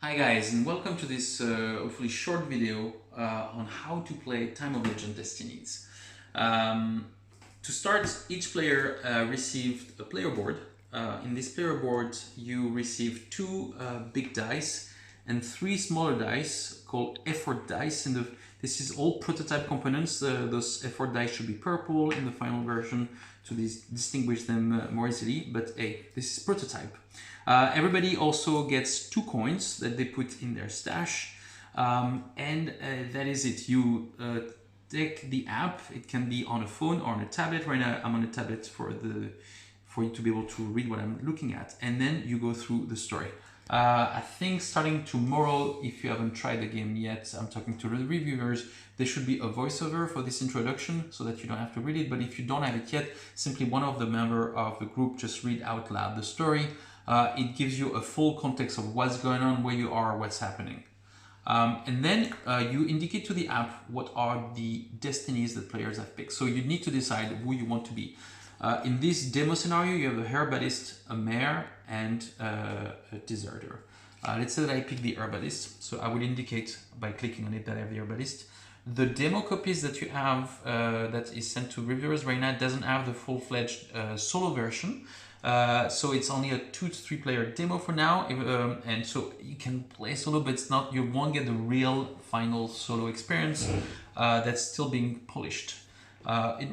Hi guys, and welcome to this hopefully short video on how to play Time of Legend Destinies. To start, each player received a player board. In this player board, you receive two big dice and three smaller dice called effort dice. And this is all prototype components. Those effort dice should be purple in the final version to distinguish them more easily. But hey, this is prototype. Everybody also gets 2 coins that they put in their stash, and that is it. You take the app. It can be on a phone or on a tablet. Right now, I'm on a tablet for you to be able to read what I'm looking at, and then you go through the story. I think starting tomorrow, if you haven't tried the game yet, I'm talking to the reviewers, there should be a voiceover for this introduction so that you don't have to read it. But if you don't have it yet, simply one of the members of the group just read out loud the story. It gives you a full context of what's going on, where you are, what's happening. And then you indicate to the app what are the destinies that players have picked. So you need to decide who you want to be. In this demo scenario, you have a herbalist, a mayor, and a deserter. Let's say that I pick the herbalist. So I will indicate by clicking on it that I have the herbalist. The demo copies that you have that is sent to reviewers right now doesn't have the full-fledged solo version. So it's only a 2 to 3 player demo for now, and so you can play solo, but it's not, you won't get the real final solo experience that's still being polished,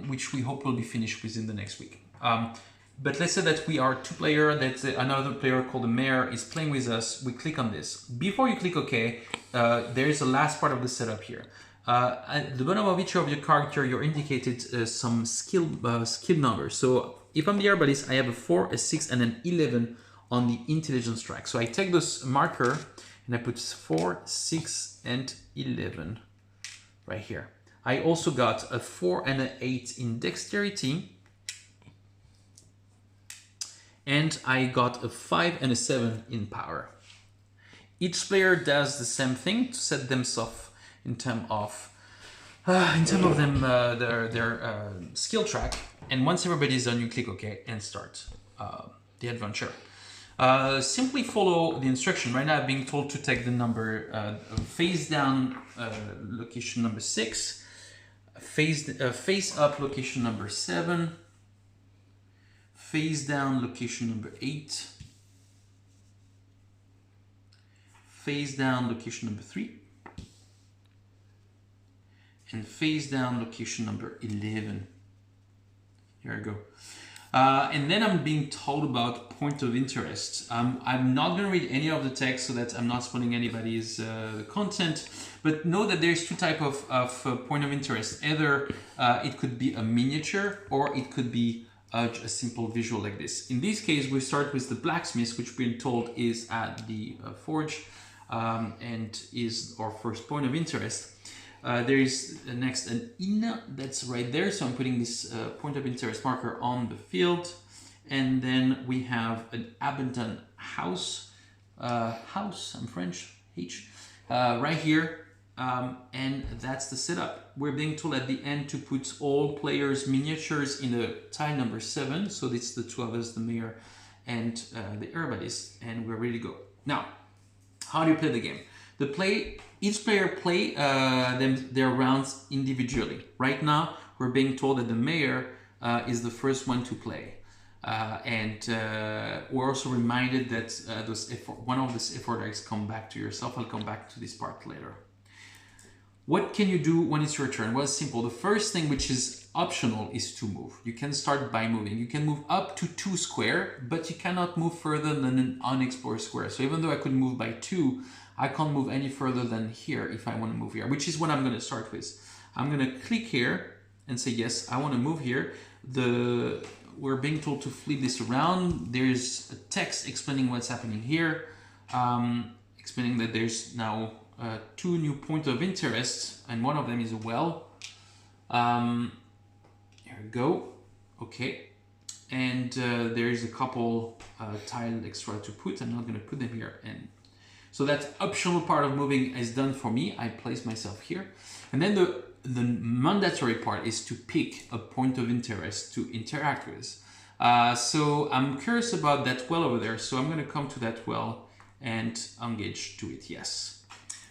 which we hope will be finished within the next week. But let's say that we are 2 player, that another player called the mayor is playing with us. We click on this. Before you click OK, there is the last part of the setup here. At the bottom of each of your character, you're indicated some skill numbers. So if I'm the herbalist, I have a 4, a 6, and an 11 on the intelligence track. So I take this marker and I put 4, 6, and 11 right here. I also got a 4 and an 8 in dexterity. And I got a 5 and a 7 in power. Each player does the same thing to set themselves in terms of their skill track. And once everybody is done, you click OK and start the adventure. Simply follow the instruction. Right now I'm being told to take the number face down location number 6, face up location number 7, face down location number 8, face down location number 3, and face down location number 11. Here I go. And then I'm being told about point of interest. I'm not going to read any of the text so that I'm not spoiling anybody's content, but know that there's 2 types of point of interest. Either it could be a miniature or it could be a simple visual like this. In this case, we start with the blacksmith, which we're told is at the forge and is our first point of interest. There is next an inn that's right there, so I'm putting this point of interest marker on the field, and then we have an abandoned house, I'm French, H, right here, and that's the setup. We're being told at the end to put all players' miniatures in the tile number 7, so it's the 2 of us, the mayor and the herbalist, and we're ready to go. Now, how do you play the game? Each player play their rounds individually. Right now, we're being told that the mayor is the first one to play. And we're also reminded that one of these effort dice come back to yourself. I'll come back to this part later. What can you do when it's your turn? Well, it's simple. The first thing, which is optional, is to move. You can start by moving. You can move up to 2 squares, but you cannot move further than an unexplored square. So even though I could move by 2, I can't move any further than here if I want to move here, which is what I'm going to start with. I'm going to click here and say, yes, I want to move here. We're being told to flip this around. There's a text explaining what's happening here, explaining that there's now 2 new points of interest, and one of them is a well. Here we go. Okay. And there is a couple tile extra to put. I'm not going to put them here. And so that optional part of moving is done for me. I place myself here. And then the mandatory part is to pick a point of interest to interact with. So I'm curious about that well over there. So I'm going to come to that well and engage to it, yes.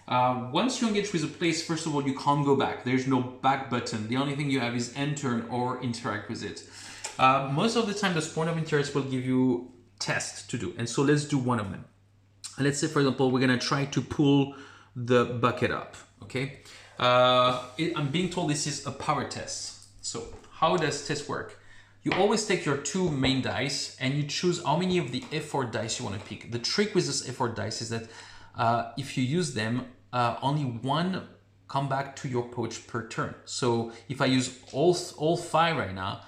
Once you engage with a place, first of all, you can't go back. There's no back button. The only thing you have is end turn or interact with it. Most of the time, this point of interest will give you tests to do. And so let's do one of them. Let's say, for example, we're gonna try to pull the bucket up, okay? I'm being told this is a power test. So how does this work? You always take your 2 main dice and you choose how many of the effort dice you want to pick. The trick with this effort dice is that if you use them, only 1 come back to your pouch per turn. So if I use all 5 right now,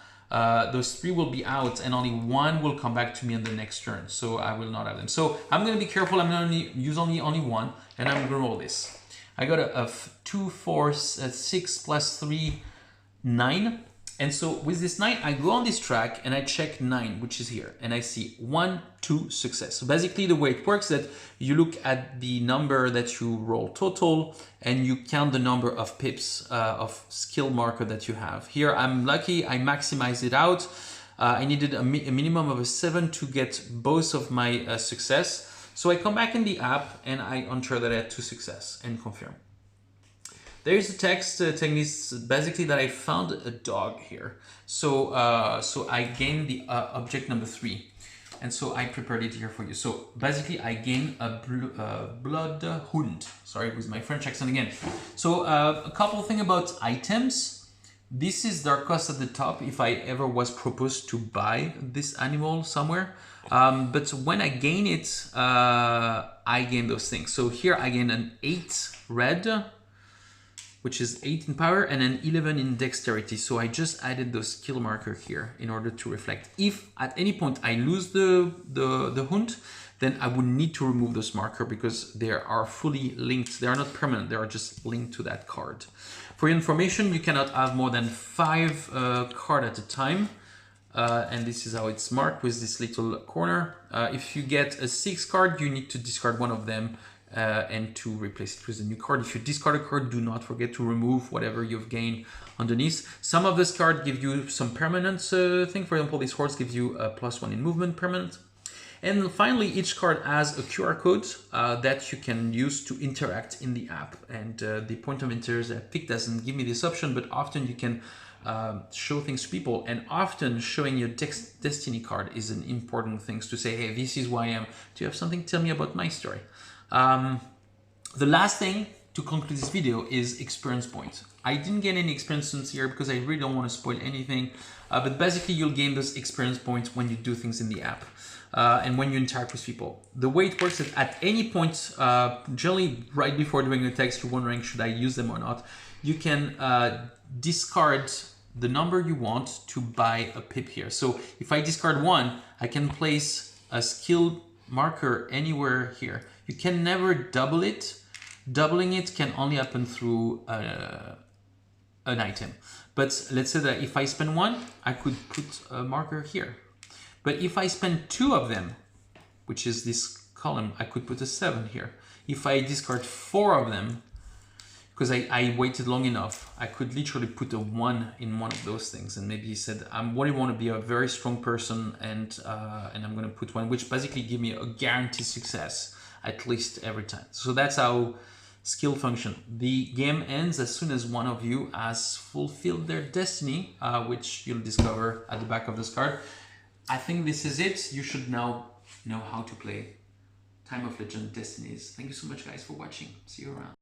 those 3 will be out and only 1 will come back to me on the next turn. So I will not have them. So I'm going to be careful. I'm going to use only 1 and I'm going to roll this. I got a 2, 4, 6 plus 3, 9. And so with this 9, I go on this track and I check 9, which is here. And I see 1, 2, success. So basically the way it works is that you look at the number that you roll total and you count the number of pips of skill marker that you have. Here I'm lucky, I maximize it out. I needed a minimum of a 7 to get both of my success. So I come back in the app and I ensure that I had 2 success and confirm. There is a text telling me basically that I found a dog here. So so I gained the object number 3. And so I prepared it here for you. So basically I gain a blood hund. Sorry, with my French accent again. So a couple of things about items. This is their cost at the top if I ever was proposed to buy this animal somewhere. But when I gain it, I gain those things. So here I gain an 8 red, which is 8 in power and an 11 in dexterity. So I just added the skill marker here in order to reflect. If at any point I lose the hunt, then I would need to remove this marker because they are fully linked. They are not permanent, they are just linked to that card. For your information, you cannot have more than 5 cards at a time. And this is how it's marked with this little corner. If you get a 6 card, you need to discard one of them and to replace it with a new card. If you discard a card, do not forget to remove whatever you've gained underneath. Some of this card give you some permanent thing. For example, this horse gives you a +1 in movement permanent. And finally, each card has a QR code that you can use to interact in the app. And the point of interest I picked doesn't give me this option, but often you can show things to people, and often showing your destiny card is an important thing to say, hey, this is who I am. Do you have something? Tell me about my story. The last thing to conclude this video is experience points. I didn't get any experience points here because I really don't want to spoil anything, but basically you'll gain those experience points when you do things in the app and when you interact with people. The way it works is at any point, generally right before doing the text, you're wondering, should I use them or not? You can discard the number you want to buy a pip here. So if I discard 1, I can place a skill marker anywhere here. You can never double it. Doubling it can only happen through an item. But let's say that if I spend 1, I could put a marker here. But if I spend 2 of them, which is this column, I could put a 7 here. If I discard 4 of them, because I waited long enough, I could literally put a 1 in one of those things. And maybe he said, I want to be a very strong person, and I'm going to put 1, which basically give me a guaranteed success at least every time. So that's how skill function. The game ends as soon as one of you has fulfilled their destiny, which you'll discover at the back of this card. I think this is it. You should now know how to play Time of Legend Destinies. Thank you so much, guys, for watching. See you around.